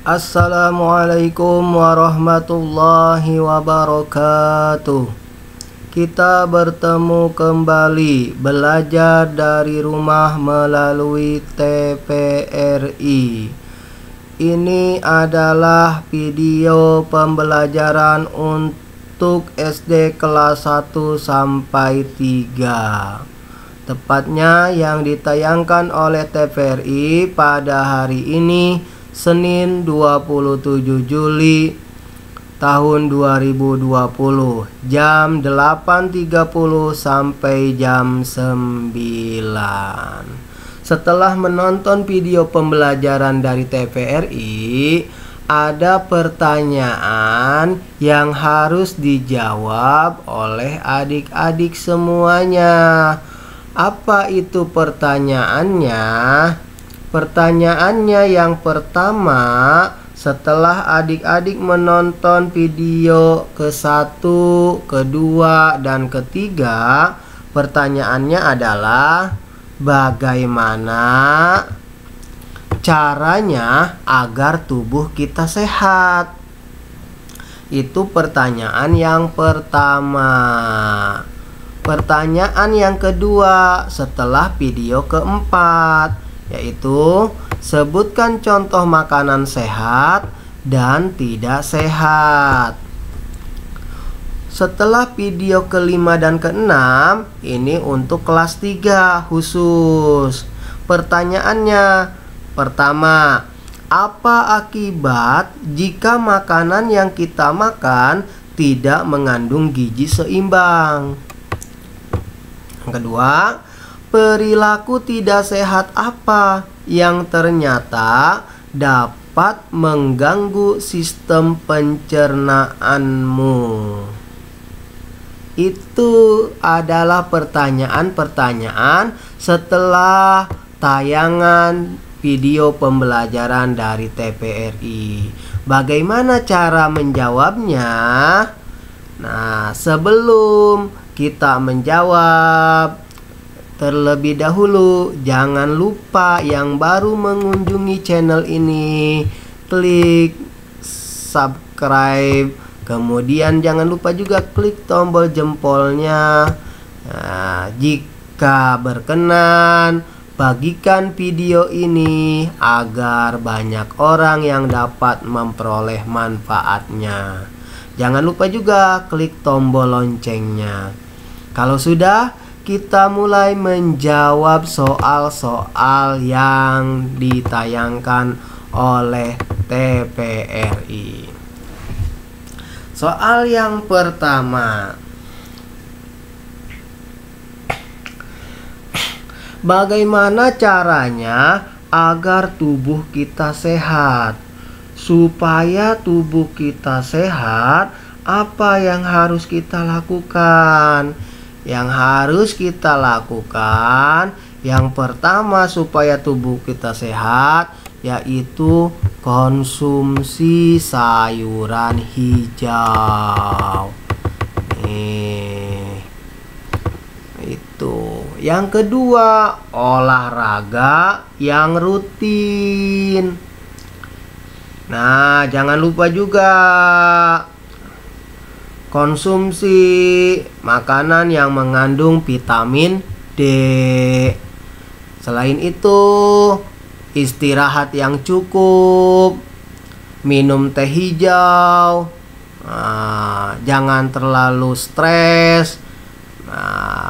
Assalamualaikum warahmatullahi wabarakatuh. Kita bertemu kembali belajar dari rumah melalui TVRI. Ini adalah video pembelajaran untuk SD kelas 1 sampai 3. Tepatnya yang ditayangkan oleh TVRI pada hari ini, Senin 27 Juli tahun 2020, jam 8.30 sampai jam 9. Setelah menonton video pembelajaran dari TVRI, ada pertanyaan yang harus dijawab oleh adik-adik semuanya. Apa itu pertanyaannya? Pertanyaannya yang pertama, setelah adik-adik menonton video ke-1, kedua, dan ketiga, pertanyaannya adalah bagaimana caranya agar tubuh kita sehat? Itu pertanyaan yang pertama. Pertanyaan yang kedua setelah video keempat, yaitu sebutkan contoh makanan sehat dan tidak sehat. Setelah video kelima dan keenam, ini untuk kelas 3 khusus. Pertanyaannya pertama, apa akibat jika makanan yang kita makan tidak mengandung gizi seimbang? Yang kedua, perilaku tidak sehat apa yang ternyata dapat mengganggu sistem pencernaanmu? Itu adalah pertanyaan-pertanyaan setelah tayangan video pembelajaran dari TVRI. Bagaimana cara menjawabnya? Nah, sebelum kita menjawab, terlebih dahulu jangan lupa yang baru mengunjungi channel ini klik subscribe, kemudian jangan lupa juga klik tombol jempolnya. Nah, jika berkenan, bagikan video ini agar banyak orang yang dapat memperoleh manfaatnya. Jangan lupa juga klik tombol loncengnya. Kalau sudah, kita mulai menjawab soal-soal yang ditayangkan oleh TVRI. Soal yang pertama, bagaimana caranya agar tubuh kita sehat? Supaya tubuh kita sehat, apa yang harus kita lakukan? Yang harus kita lakukan, yang pertama supaya tubuh kita sehat, yaitu konsumsi sayuran hijau. Itu. Yang kedua, olahraga yang rutin. Nah, jangan lupa juga konsumsi makanan yang mengandung vitamin D. Selain itu, istirahat yang cukup, minum teh hijau, jangan terlalu stres,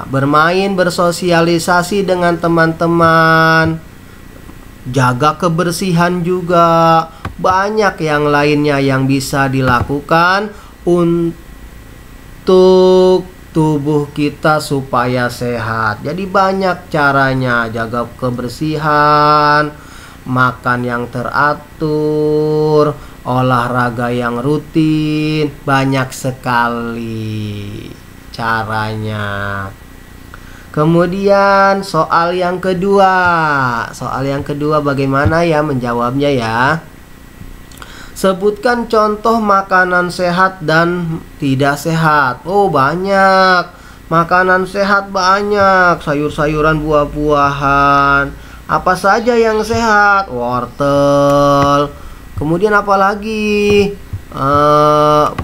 bermain, bersosialisasi dengan teman-teman, jaga kebersihan juga. Banyak yang lainnya yang bisa dilakukan untuk tubuh kita supaya sehat. Jadi banyak caranya, jaga kebersihan, makan yang teratur, olahraga yang rutin, banyak sekali caranya. Kemudian soal yang kedua. Soal yang kedua bagaimana ya menjawabnya ya? Sebutkan contoh makanan sehat dan tidak sehat. Oh, banyak. Makanan sehat banyak, sayur-sayuran, buah-buahan. Apa saja yang sehat? Wortel, Kemudian apa lagi?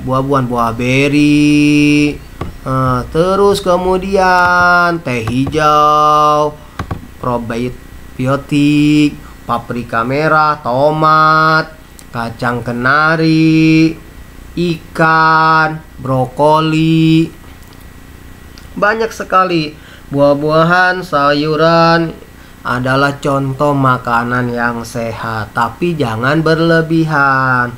Buah-buahan, buah beri. Terus kemudian teh hijau, probiotik, paprika merah, tomat, kacang kenari, ikan, brokoli. Banyak sekali buah-buahan, sayuran adalah contoh makanan yang sehat, tapi jangan berlebihan.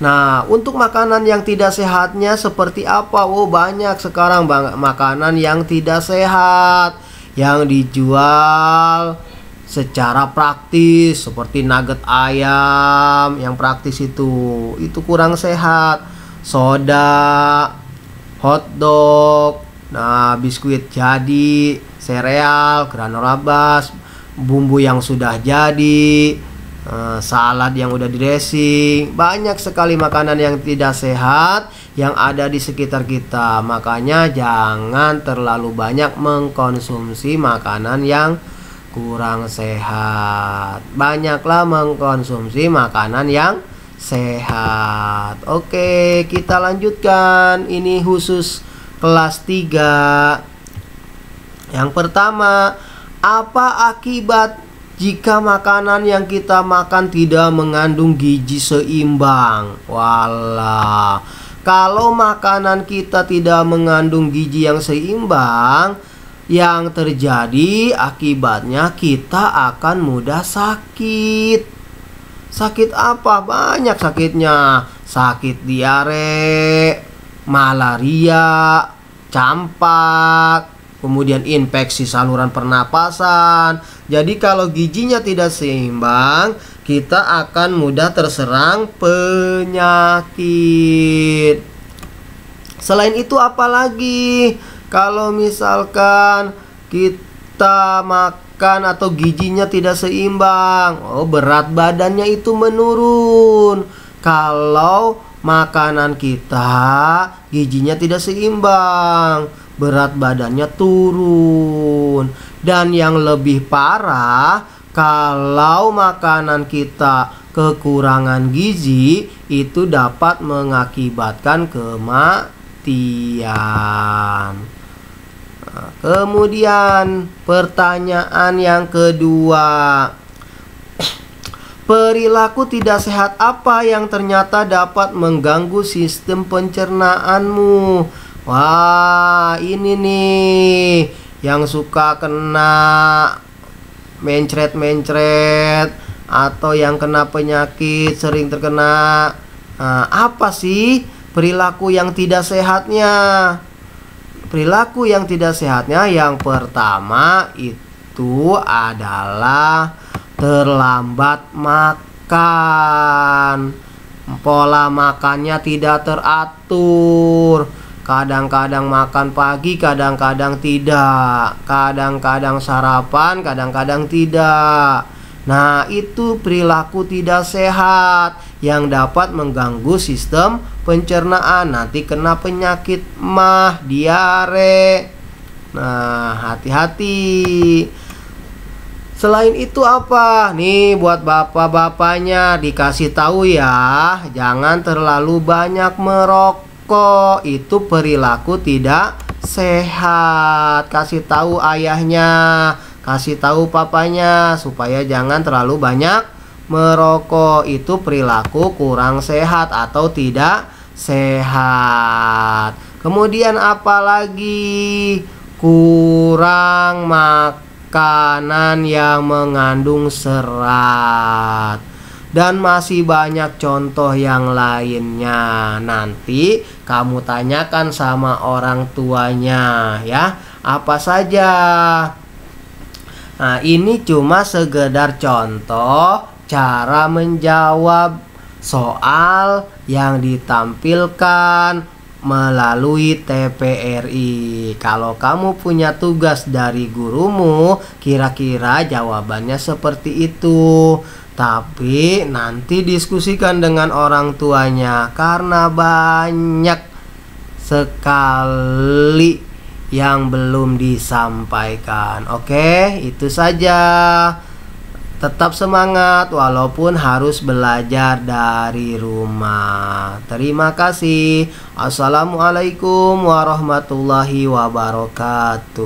Nah, untuk makanan yang tidak sehatnya seperti apa? Oh, banyak sekarang makanan yang tidak sehat yang dijual secara praktis, seperti nugget ayam yang praktis itu kurang sehat. Soda, hotdog, nah biskuit jadi, sereal, granola bars, bumbu yang sudah jadi, salad yang udah dressing. Banyak sekali makanan yang tidak sehat yang ada di sekitar kita. Makanya jangan terlalu banyak mengkonsumsi makanan yang kurang sehat. Banyaklah mengkonsumsi makanan yang sehat. Oke, kita lanjutkan. Ini khusus kelas 3. Yang pertama, apa akibat jika makanan yang kita makan tidak mengandung gizi seimbang? Walah, kalau makanan kita tidak mengandung gizi yang seimbang, yang terjadi akibatnya kita akan mudah sakit. Sakit apa? Banyak sakitnya. Sakit diare, malaria, campak, kemudian infeksi saluran pernapasan. Jadi kalau gizinya tidak seimbang, kita akan mudah terserang penyakit. Selain itu apa lagi? Kalau misalkan kita makan atau gizinya tidak seimbang, berat badannya itu menurun. Kalau makanan kita gizinya tidak seimbang, berat badannya turun. Dan yang lebih parah, kalau makanan kita kekurangan gizi, itu dapat mengakibatkan kematian. Nah, kemudian pertanyaan yang kedua, perilaku tidak sehat apa yang ternyata dapat mengganggu sistem pencernaanmu? Wah, ini nih yang suka kena mencret-mencret atau yang kena penyakit, sering terkena. Apa sih perilaku yang tidak sehatnya? Perilaku yang tidak sehatnya yang pertama itu adalah terlambat makan. Pola makannya tidak teratur. Kadang-kadang makan pagi, kadang-kadang tidak. Kadang-kadang sarapan, kadang-kadang tidak. Nah, itu perilaku tidak sehat yang dapat mengganggu sistem pencernaan. Nanti kena penyakit mah, diare. Nah, hati-hati. Selain itu apa? Nih buat bapak-bapaknya dikasih tahu ya, jangan terlalu banyak merokok. Itu perilaku tidak sehat. Kasih tahu ayahnya, kasih tahu papanya supaya jangan terlalu banyak merokok. Itu perilaku kurang sehat atau tidak sehat. Kemudian apalagi? Kurang makanan yang mengandung serat. Dan masih banyak contoh yang lainnya. Nanti kamu tanyakan sama orang tuanya ya, apa saja. Nah, ini cuma sekedar contoh cara menjawab soal yang ditampilkan melalui TPRI. Kalau kamu punya tugas dari gurumu, kira-kira jawabannya seperti itu. Tapi nanti diskusikan dengan orang tuanya karena banyak sekali yang belum disampaikan. Oke, itu saja. Tetap semangat walaupun harus belajar dari rumah. Terima kasih. Assalamualaikum warahmatullahi wabarakatuh.